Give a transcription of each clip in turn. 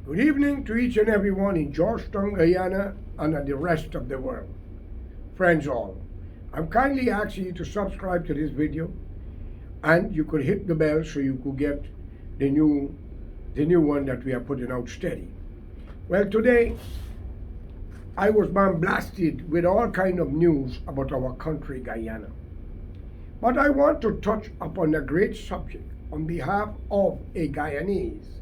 Good evening to each and everyone in Georgetown, Guyana, and the rest of the world. Friends all, I'm kindly asking you to subscribe to this video, and you could hit the bell so you could get the new one that we are putting out steady. Well, today I was blasted with all kind of news about our country, Guyana. But I want to touch upon a great subject on behalf of a Guyanese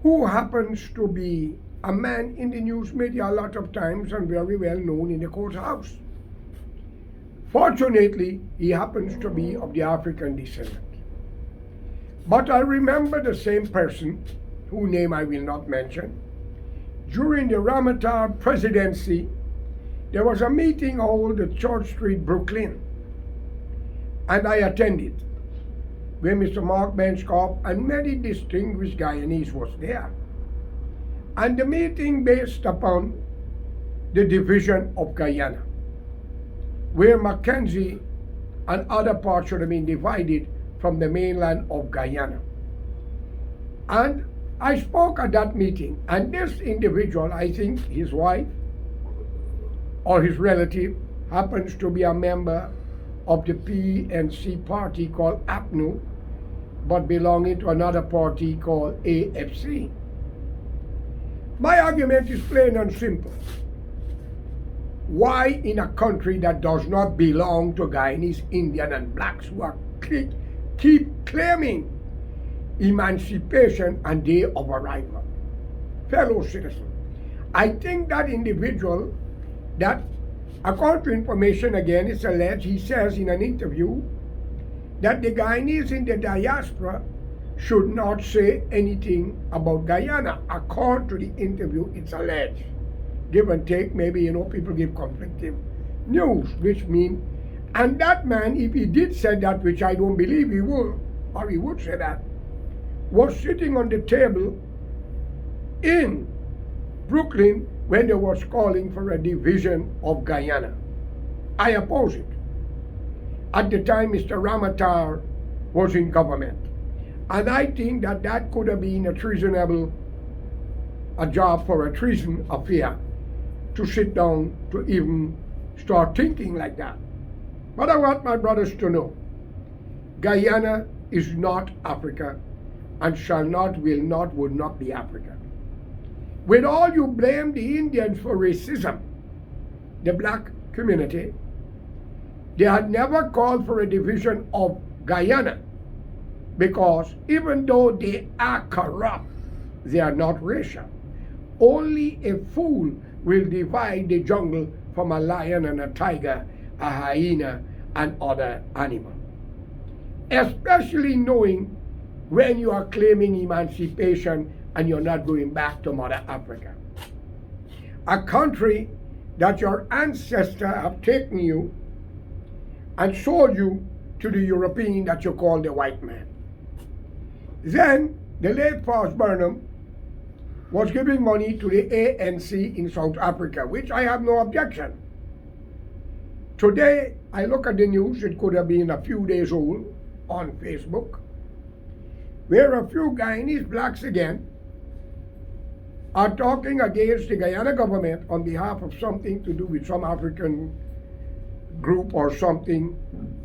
who happens to be a man in the news media a lot of times and very well known in the courthouse. Fortunately, he happens to be of the African descent. But I remember the same person, whose name I will not mention. During the Ramatar presidency, there was a meeting held at Church Street, Brooklyn, and I attended, where Mr. Mark Benchcoff and many distinguished Guyanese was there. And the meeting based upon the division of Guyana, where Mackenzie and other parts should have been divided from the mainland of Guyana. And I spoke at that meeting, and this individual, I think his wife or his relative, happens to be a member of the PNC party called APNU, but belonging to another party called AFC. My argument is plain and simple. Why in a country that does not belong to Guyanese, Indian, and blacks who are keep claiming emancipation and day of arrival? Fellow citizens, I think that individual, that according to information again, it's alleged, he says in an interview that the Guyanese in the diaspora should not say anything about Guyana. According to the interview, it's alleged. Give and take, maybe, people give conflicting news, which mean, and that man, if he did say that, which I don't believe he will, or he would say that, was sitting on the table in Brooklyn when they was calling for a division of Guyana. I oppose it. At the time, Mr. Ramatar was in government. And I think that that could have been a job for a treason affair, to sit down to even start thinking like that. But I want my brothers to know, Guyana is not Africa, and shall not, will not, would not be Africa. With all you blame the Indians for racism, the black community, they had never called for a division of Guyana, because even though they are corrupt, they are not racial. Only a fool will divide the jungle from a lion and a tiger, a hyena, and other animal. Especially knowing when you are claiming emancipation and you're not going back to Mother Africa, a country that your ancestors have taken you and sold you to the European that you call the white man. Then the late Paul Burnham was giving money to the ANC in South Africa, which I have no objection. Today, I look at the news, it could have been a few days old, on Facebook, where a few Guyanese blacks again are talking against the Guyana government on behalf of something to do with some African group or something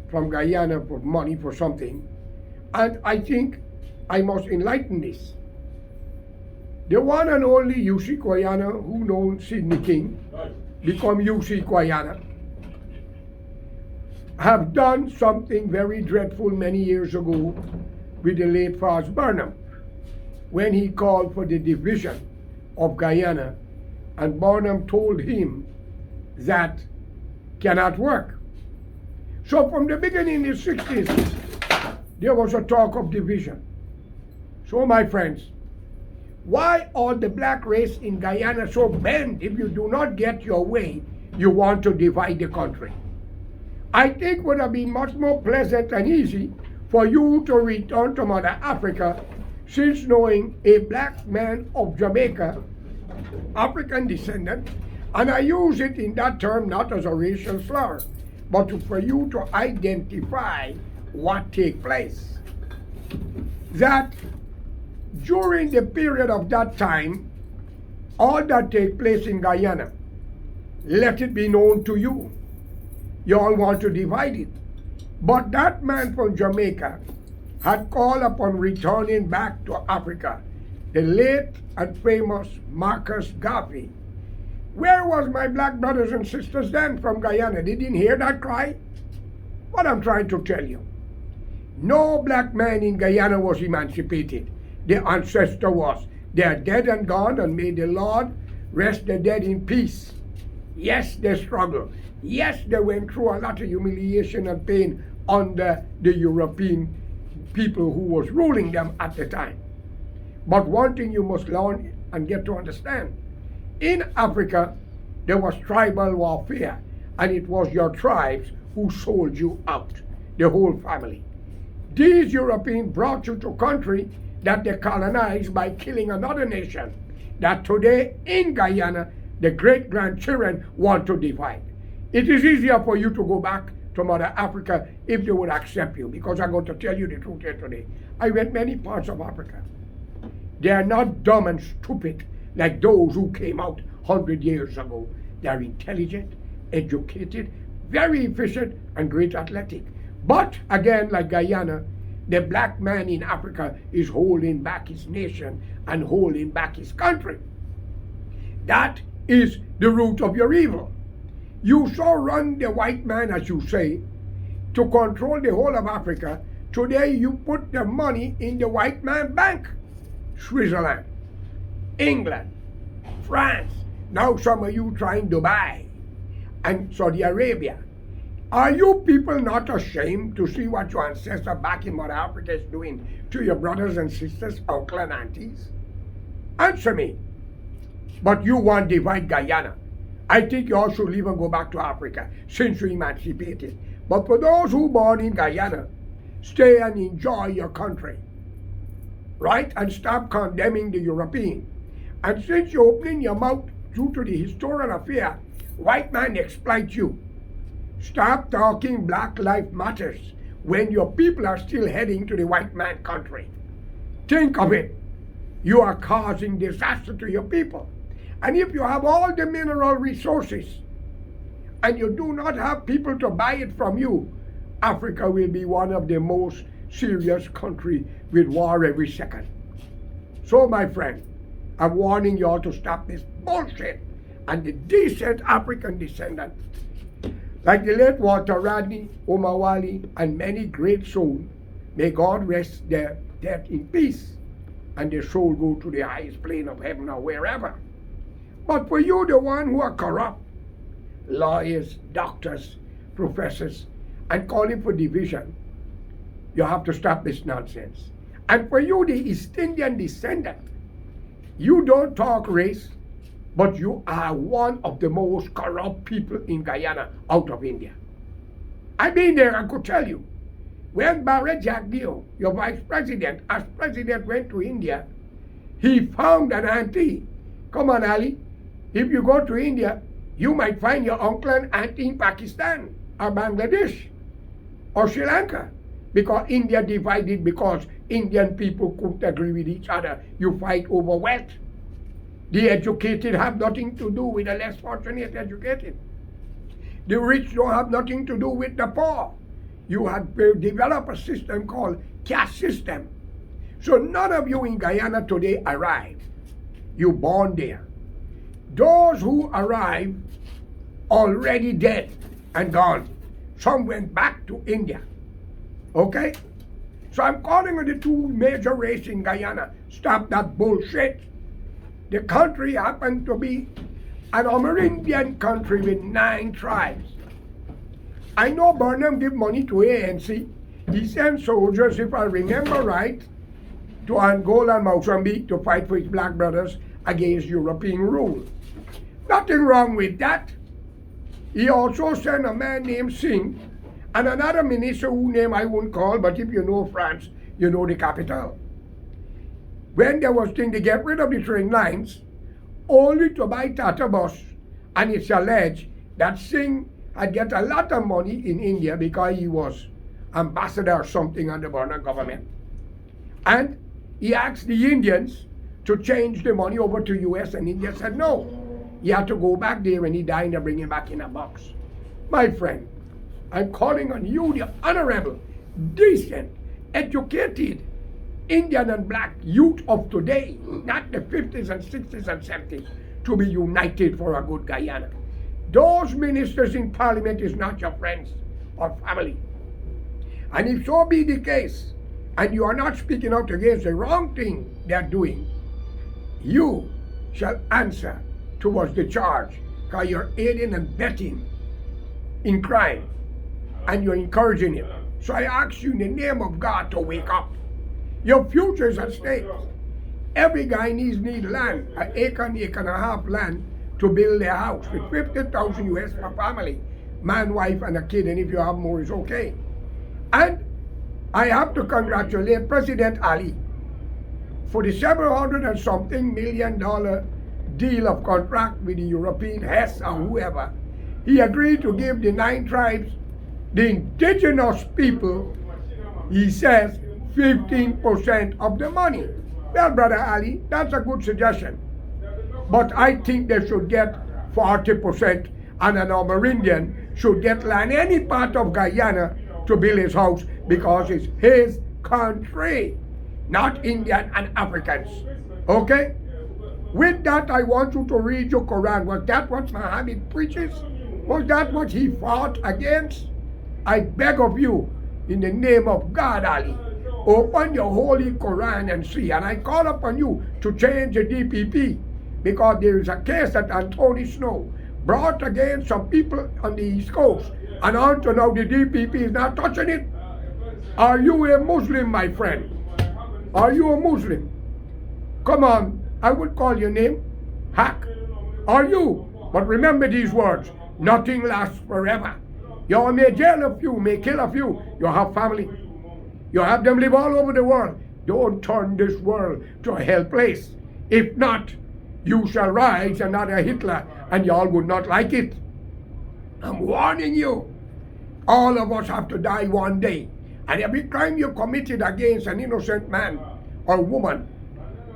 from Guyana for money for something. And I think I must enlighten this. The one and only UC Guyana, who known Sidney King, become UC Guyana, have done something very dreadful many years ago with the late Paul Burnham, when he called for the division of Guyana, and Burnham told him that cannot work. So from the beginning in the 60s, there was a talk of division. So my friends, why all the black race in Guyana so bent? If you do not get your way, you want to divide the country? I think it would have been much more pleasant and easy for you to return to Mother Africa, since knowing a black man of Jamaica, African descendant, and I use it in that term not as a racial slur, but for you to identify what take place. That During the period of that time, all that take place in Guyana, let it be known to you. You all want to divide it. But that man from Jamaica had called upon returning back to Africa, the late and famous Marcus Garvey. Where was my black brothers and sisters then from Guyana? They didn't hear that cry? What I'm trying to tell you, no black man in Guyana was emancipated. Their ancestor was. They are dead and gone, and may the Lord rest the dead in peace. Yes, they struggled. Yes, they went through a lot of humiliation and pain under the European people who was ruling them at the time. But one thing you must learn and get to understand, in Africa, there was tribal warfare, and it was your tribes who sold you out, the whole family. These Europeans brought you to a country that they colonized by killing another nation, that today in Guyana, the great-grandchildren want to divide. It is easier for you to go back to Mother Africa if they would accept you, because I'm going to tell you the truth here today. I went many parts of Africa. They are not dumb and stupid like those who came out 100 years ago. They are intelligent, educated, very efficient, and great athletic. But again, like Guyana, the black man in Africa is holding back his nation and holding back his country. That is the root of your evil. You so run the white man, as you say, to control the whole of Africa. Today you put the money in the white man bank. Switzerland, England, France, now some of you trying Dubai and Saudi Arabia. Are you people not ashamed to see what your ancestors back in Mother Africa is doing to your brothers and sisters, uncles and aunties? Answer me. But you want to divide Guyana. I think you all should leave and go back to Africa since you emancipated. But for those who born in Guyana, stay and enjoy your country. Right? And stop condemning the European. And since you're opening your mouth due to the historical affair, white man exploit you. Stop talking Black Lives Matters when your people are still heading to the white man country. Think of it. You are causing disaster to your people. And if you have all the mineral resources and you do not have people to buy it from you, Africa will be one of the most serious countries with war every second. So my friend, I'm warning you all to stop this bullshit. And the decent African descendant, like the late Walter Rodney, Omawali, and many great souls, may God rest their death in peace, and their soul go to the highest plane of heaven or wherever. But for you, the one who are corrupt, lawyers, doctors, professors, and calling for division, you have to stop this nonsense. And for you, the East Indian descendant, you don't talk race, but you are one of the most corrupt people in Guyana out of India. I've been there, I could tell you. When Barret Jagdeo, your vice president, as president went to India, he found an auntie. Come on, Ali. If you go to India, you might find your uncle and auntie in Pakistan or Bangladesh or Sri Lanka. Because India divided because Indian people couldn't agree with each other. You fight over wealth. The educated have nothing to do with the less fortunate educated. The rich don't have nothing to do with the poor. You have developed a system called caste system. So none of you in Guyana today arrived. You born there. Those who arrived already dead and gone. Some went back to India. Okay? So I'm calling on the two major races in Guyana. Stop that bullshit. The country happened to be an Amerindian country with 9 tribes. I know Burnham gave money to ANC. He sent soldiers, if I remember right, to Angola and Mozambique to fight for his black brothers against European rule. Nothing wrong with that. He also sent a man named Singh and another minister whose name I won't call, but if you know France, you know the capital. When there was thing to get rid of the train lines, only to buy Tata bus, and it's alleged that Singh had get a lot of money in India because he was ambassador or something under Burnham government. And He asked the Indians to change the money over to US, and India said no. He had to go back there when he died and bring him back in a box. My friend, I'm calling on you, the honorable, decent, educated Indian and black youth of today, not the 50s and 60s and 70s, to be united for a good Guyana. Those ministers in parliament is not your friends or family. And if so be the case, and you are not speaking out against the wrong thing they are doing, you shall answer towards the charge, because you're aiding and abetting in crime, and you're encouraging it. So I ask you in the name of God to wake up. Your future is at stake. Every Guyanese needs land, an acre and a half land to build their house with 50,000 US per family, man, wife, and a kid, and if you have more, it's okay. And I have to congratulate President Ali for the $700 and something million deal of contract with the European Hess or whoever. He agreed to give the 9 tribes, the indigenous people, he says, 15% of the money. Well, Brother Ali, that's a good suggestion. But I think they should get 40%, and an Amerindian should get land any part of Guyana to build his house, because it's his country, not Indian and Africans. Okay? With that, I want you to read your Quran. Was that what Muhammad preaches? Was that what he fought against? I beg of you, in the name of God, Ali, open your holy Quran and see. And I call upon you to change the DPP, because there is a case that Anthony Snow brought against some people on the East Coast, and until now the DPP is not touching it. Are you a Muslim, my friend? Are you a Muslim? Come on, I would call your name Hack. Are you? But remember these words: nothing lasts forever. You may jail a few, may kill a few. You have family. You have them live all over the world. Don't turn this world to a hell place. If not, you shall rise another Hitler, and y'all would not like it. I'm warning you. All of us have to die one day. And every crime you committed against an innocent man or woman,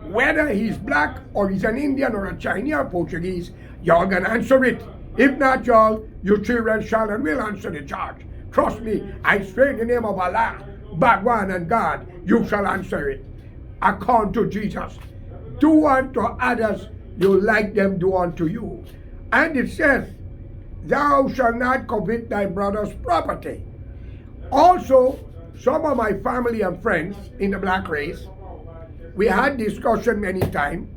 whether he's black or he's an Indian or a Chinese or Portuguese, y'all gonna answer it. If not, y'all, your children shall and will answer the charge. Trust me, I swear in the name of Allah, Bhagwan and God, you shall answer it. According to Jesus. Do unto others you like them do unto you. And it says, thou shalt not covet thy brother's property. Also, some of my family and friends in the black race, we had discussion many times,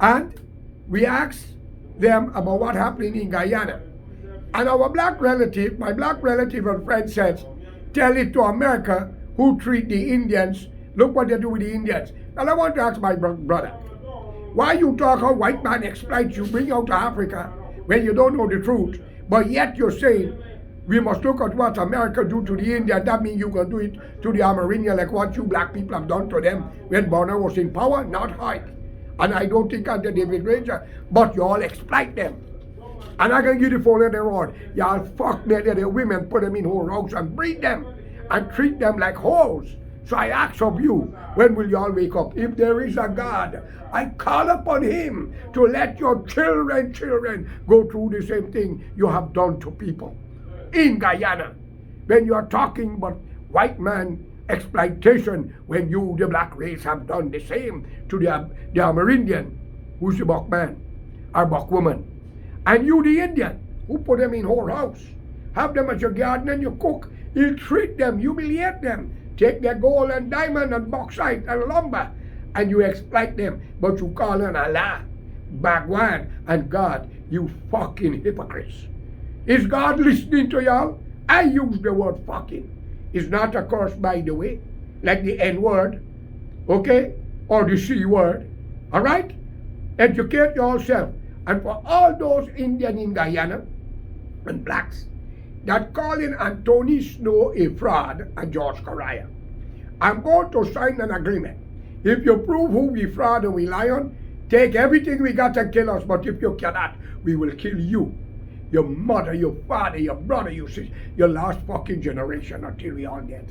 and we asked them about what happened in Guyana. And our black relative, my black relative and friend says, tell it to America who treat the Indians. Look what they do with the Indians. And I want to ask my brother, why you talk how white man exploits you, bring out to Africa when you don't know the truth, but yet you're saying we must look at what America do to the Indian. That means you can do it to the Amerindian like what you black people have done to them when Bonner was in power, not hide. And I don't think under David Ranger, but you all exploit them. And I can give the phone in the road. Y'all fuck me, the women, put them in whole house and breed them and treat them like hoes. So I ask of you, when will you all wake up? If there is a God, I call upon him to let your children go through the same thing you have done to people in Guyana. When you are talking about white man exploitation, when you, the black race, have done the same to the Amerindian, who's the buck man, or buck woman, and you, the Indian, who put them in whole house, have them as your garden and you cook, you treat them, humiliate them, take their gold and diamond and bauxite and lumber, and you exploit them, but you call on Allah, Bhagwan, and God, you fucking hypocrites. Is God listening to y'all? I use the word fucking. It's not a curse, by the way, like the N word, okay, or the C word, all right? Educate yourself. And for all those Indians in Guyana and blacks that calling Anthony Snow a fraud and George Correa, I'm going to sign an agreement. If you prove who we fraud and we lie on, take everything we got and kill us. But if you cannot, we will kill you, your mother, your father, your brother, your sister, your last fucking generation until we all get.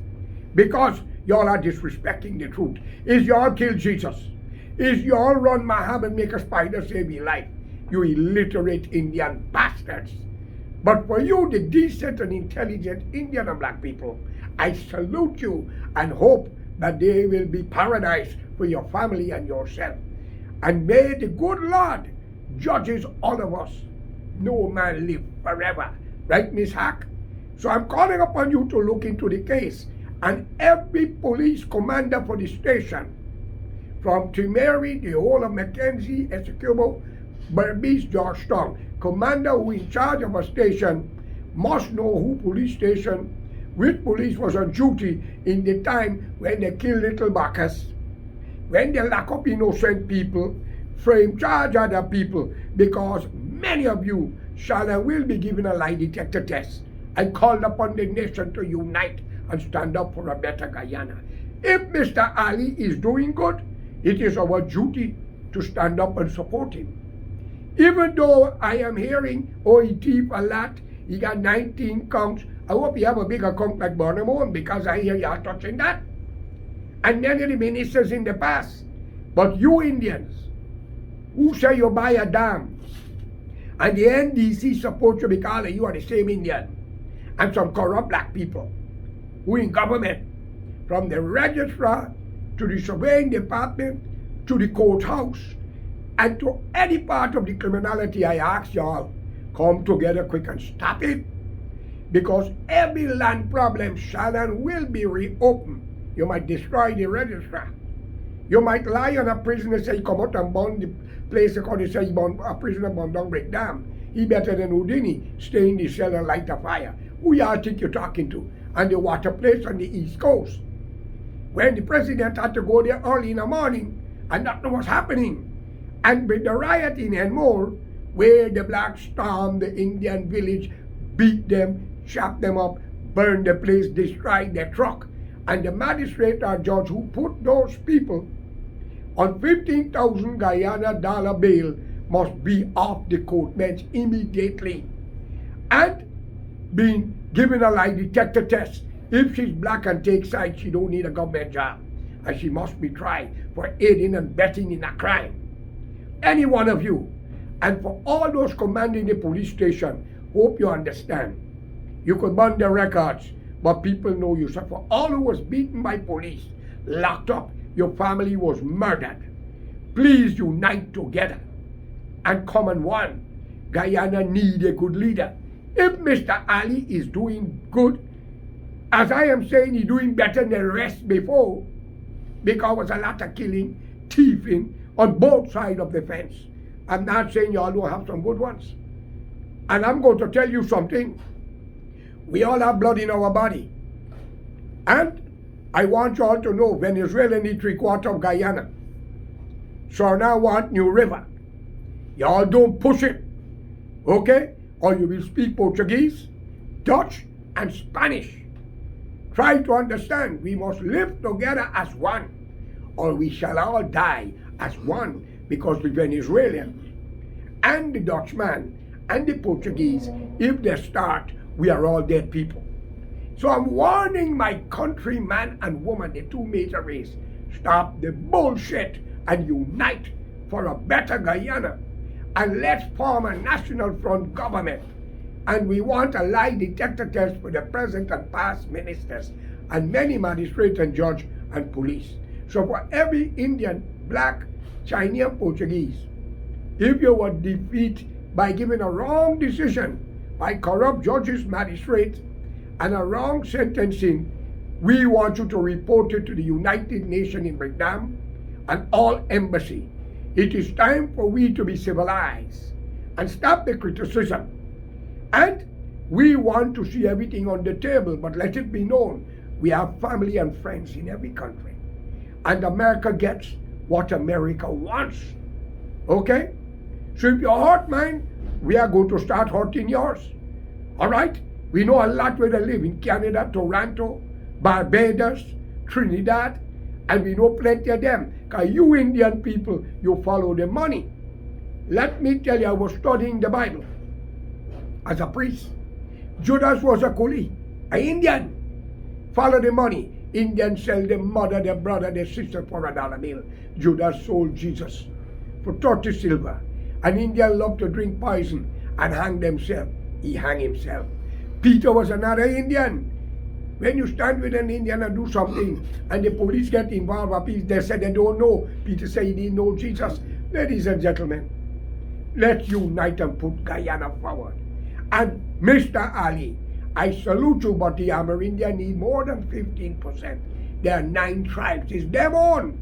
Because Y'all are disrespecting the truth. Is y'all kill Jesus? Is y'all run Muhammad, make a spider save your life? You illiterate Indian bastards. But for you, the decent and intelligent Indian and black people, I salute you and hope that there will be paradise for your family and yourself. And may the good Lord judges all of us. No man live forever. Right, Miss Hack? So I'm calling upon you to look into the case. And every police commander for the station, from Timeri, the whole of Mackenzie, Essequibo, Berbice, Georgetown, commander who in charge of a station must know who police station, which police was on duty in the time when they killed little Bacchus, when they lock up innocent people, frame charge other people, because many of you shall and will be given a lie detector test. I called upon the nation to unite and stand up for a better Guyana. If Mr. Ali is doing good, it is our duty to stand up and support him. Even though I am hearing, oh, he thief a lot, he got 19 counts. I hope he have a bigger count like Barnamon, because I hear y'all touching that. And many of the ministers in the past. But you Indians, who say you buy a dam, and the NDC supports you because you are the same Indian, and some corrupt black people who in government, from the registrar to the surveying department to the courthouse and to any part of the criminality, I ask y'all, come together quick and stop it. Because every land problem shall and will be reopened. You might destroy the registrar. You might lie on a prisoner, say, come out and burn the place because they say a prisoner burn down, break down. He better than Houdini, stay in the cell and light a fire. Who y'all think you're talking to? And the water place on the East Coast. When the president had to go there early in the morning and nothing was happening. And with the rioting and more, where the blacks stormed the Indian village, beat them, chopped them up, burned the place, destroyed their truck. And the magistrate or judge who put those people on 15,000 Guyana dollar bail must be off the court bench immediately. And being given a lie detector test. If she's black and takes sides, she don't need a government job. And she must be tried for aiding and abetting in a crime. Any one of you. And for all those commanding the police station, hope you understand. You could burn the records, but people know you. So for all who was beaten by police, locked up, your family was murdered. Please unite together and come on one. Guyana need a good leader. If Mr. Ali is doing good, as I am saying, he's doing better than the rest before, because there was a lot of killing, thieving on both sides of the fence. I'm not saying y'all don't have some good ones. And I'm going to tell you something. We all have blood in our body. And I want y'all to know Venezuela needs 3/4 of Guyana. So now want New River. Y'all don't push it. Okay? Or you will speak Portuguese, Dutch, and Spanish. Try to understand, we must live together as one, or we shall all die as one, because the Venezuelan and the Dutchman and the Portuguese, if they start, we are all dead people. So I'm warning my countryman and woman, the two major race, stop the bullshit and unite for a better Guyana. And let's form a national front government. And we want a lie detector test for the present and past ministers and many magistrates and judge and police. So for every Indian, black, Chinese, Portuguese, if you were defeated by giving a wrong decision by corrupt judges, magistrates, and a wrong sentencing, we want you to report it to the United Nations in Vietnam and all embassy. It is time for we to be civilized and stop the criticism. And we want to see everything on the table, but let it be known, we have family and friends in every country. And America gets what America wants. Okay? So if your heart mine, we are going to start hurting yours. All right? We know a lot where they live in Canada, Toronto, Barbados, Trinidad, and we know plenty of them. Because you Indian people, you follow the money. Let me tell you, I was studying the Bible as a priest. Judas was a coolie, an Indian. Follow the money. Indians sell their mother, their brother, their sister for $1 bill. Judas sold Jesus for 30 silver. An Indian loved to drink poison and hang themselves. He hang himself. Peter was another Indian. When you stand with an Indian and do something and the police get involved, they said they don't know. Peter said he didn't know Jesus. Ladies and gentlemen, let's unite and put Guyana forward. And Mr. Ali, I salute you, but the Amerindia need more than 15%. There are 9 tribes. It's them on.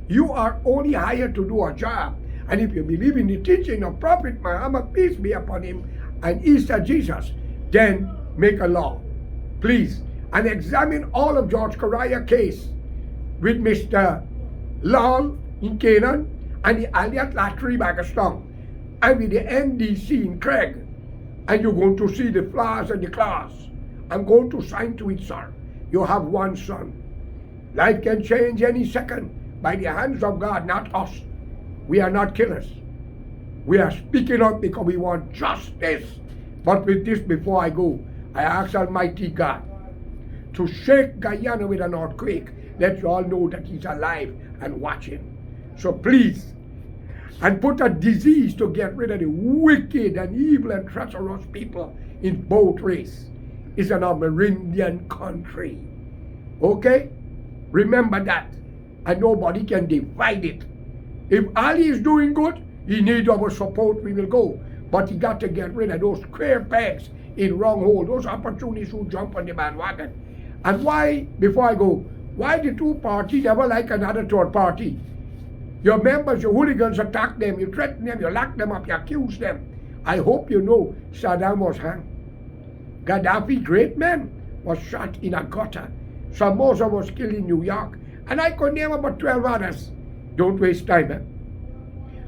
You are only hired to do a job. And if you believe in the teaching of Prophet Muhammad, peace be upon him, and Easter Jesus, then make a law. Please. And examine all of George Correa case with Mr. Lal in Canaan and the Elliot Latry Bagastong and with the NDC in Craig. And you're going to see the flaws and the claws. I'm going to sign to it, sir. You have one son. Life can change any second by the hands of God, not us. We are not killers. We are speaking up because we want justice. But with this, before I go, I ask Almighty God to shake Guyana with an earthquake. Let you all know that he's alive and watching. So please, and put a disease to get rid of the wicked and evil and treacherous people in both race. It's an Amerindian country. Okay? Remember that. And nobody can divide it. If Ali is doing good, he needs our support, we will go. But he got to get rid of those square pegs in wrong hole, those opportunists who jump on the bandwagon. And why, before I go, why the two parties never like another third party? Your members, your hooligans attack them, you threaten them, you lock them up, you accuse them. I hope you know Saddam was hanged. Gaddafi, great man, was shot in a gutter. Somoza was killed in New York. And I could name about 12 others. Don't waste time, eh?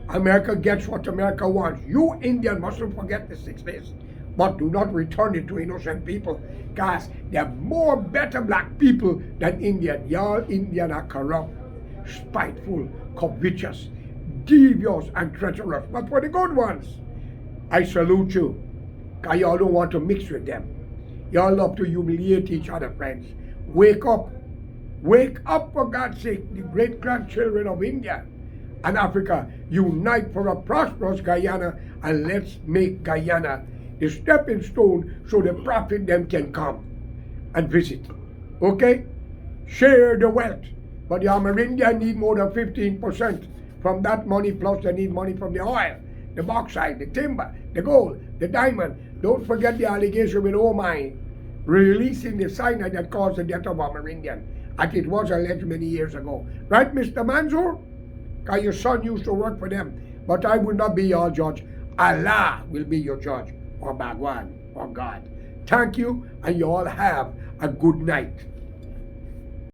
America gets what America wants. You Indian mustn't forget the 6 days. But do not return it to innocent people. Guys, there are more better black people than Indian. Y'all Indian are corrupt, spiteful, covetous, devious, and treacherous. But for the good ones, I salute you. Because y'all don't want to mix with them. Y'all love to humiliate each other, friends. Wake up. Wake up, for God's sake, the great-grandchildren of India and Africa. Unite for a prosperous Guyana, and let's make Guyana the stepping stone so the prophet them can come and visit. Okay? Share the wealth. But the Amerindia need more than 15% from that money, plus they need money from the oil, the bauxite, the timber, the gold, the diamond. Don't forget the allegation with Omai releasing the cyanide that caused the death of Amerindian. As it was alleged many years ago. Right, Mr. Mansour? Because your son used to work for them. But I will not be your judge. Allah will be your judge. Or Bhagwan, or God. Thank you, and you all have a good night.